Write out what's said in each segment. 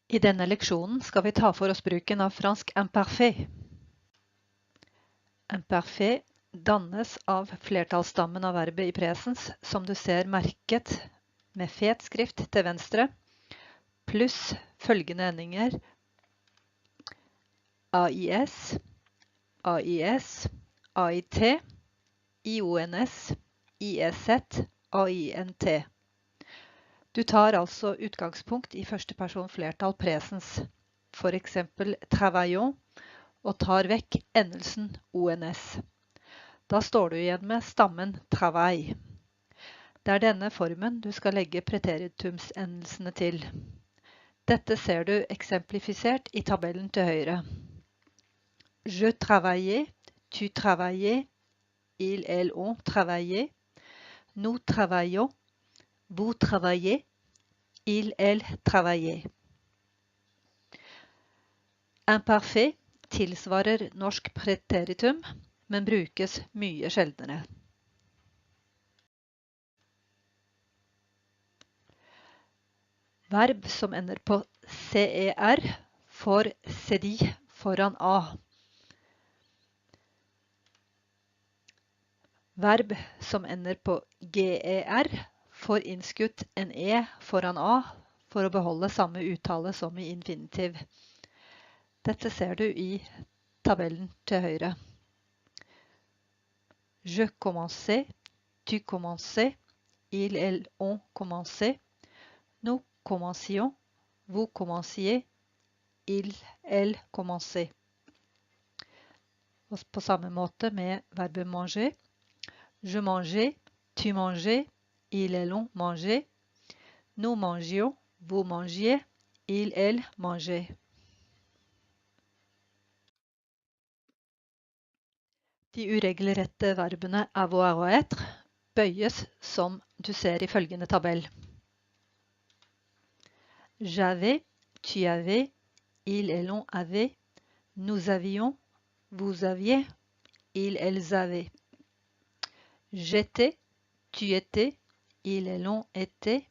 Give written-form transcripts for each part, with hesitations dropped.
I denne leksjonen skal vi ta for oss bruken av fransk imparfait. Imparfait dannes av flertallsstammen av verbet i presens, som du ser merket med fet skrift til venstre, pluss følgende endinger AIS, AIS, AIT, IONS, IEZ, AINT. Du tar altså utgangspunkt i første person flertall presens, for eksempel travaillons, og tar vekk endelsen ONS. Da står du igjen med stammen travail. Det er denne formen du skal legge preteritumsendelsene til. Dette ser du eksemplifisert i tabellen til høyre. Je travaillais, tu travaillais, il, elle, on travaillait, nous travaillons, vous travaillez, il, elle travaillait. Imparfait tilsvarer norsk preteritum, men brukes mye sjeldnere. Verb som ender på CER får CEDI foran A. Verb som ender på GER får innskutt en E foran A for å beholde samme uttale som i infinitiv. Dette ser du i tabellen til høyre. Je commençais, tu commençais, il, elle, on commençait, nous commencions, vous commenciez, il, elle commençait. Og på samme måte med verbet manger. Je mangeais, tu mangeais, il, elle, on mangeait, nous mangions, vous mangiez, il, elle mangeait. De uregelrette verbene avoir og être bøyes som du ser i følgende tabell. J'avais, tu avais, il, elle, on avait, nous avions, vous aviez, il, elles avaient. J'étais, tu étais, il, elle, on était,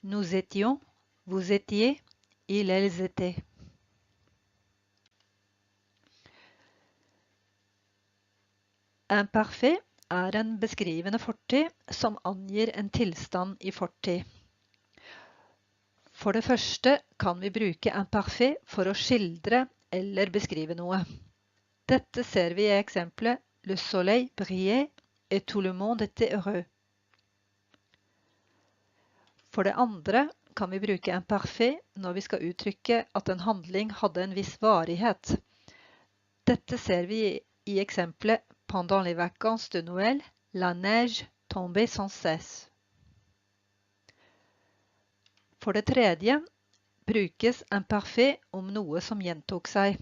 nous étions, vous étiez, il, elles étaient. Imparfait er en beskrivende fortid som angir en tilstand i fortid. For det første kan vi bruke imparfait for å skildre eller beskrive noe. Dette ser vi i eksempelet Le soleil brillait et tout le monde était heureux. For det andre kan vi bruke imparfait når vi skal uttrykke at en handling hadde en viss varighet. Dette ser vi i eksempelet Pendant les vacances de Noël, la neige tombait sans cesse. For det tredje brukes imparfait om noe som gjentok seg.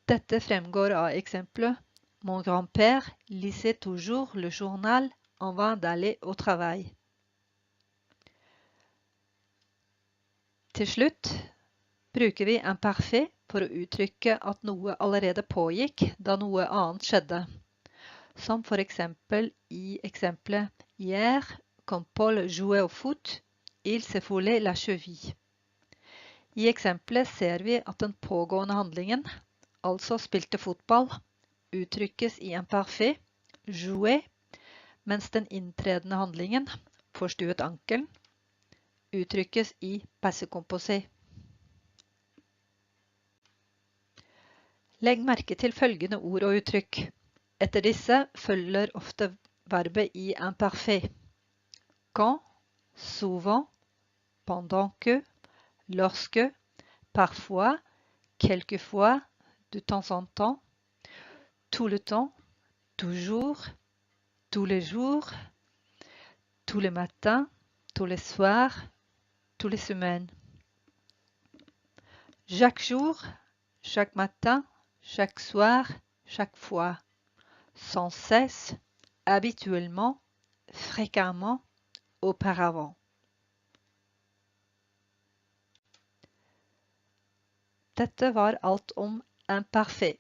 Dette fremgår av eksempelet Mon grand-père lisait toujours le journal avant d'aller au travail. Til slutt bruker vi imparfait for å uttrykke at noe allerede pågikk da noe annet skjedde. Som for eksempel i eksempelet Hier, quand Paul jouait au foot, il se foulait la cheville. I eksempelet ser vi at den pågående handlingen, altså spilte fotball, uttrykkes i imparfait, jouer, mens den inntredende handlingen, forstuet ankelen, uttrykkes i passé composé. Legg merke til følgende ord og uttrykk. Etter disse følger ofte verbet i imparfait. Quand, souvent, pendant que, lorsque, parfois, quelquefois, de temps en temps, tout le temps, toujours, tous les jours, tous les matins, tous les soirs, tous les semaines. Chaque jour, chaque matin, chaque soir, chaque fois, sans cesse, habituellement, fréquemment, auparavant. Dette var alt om imparfait.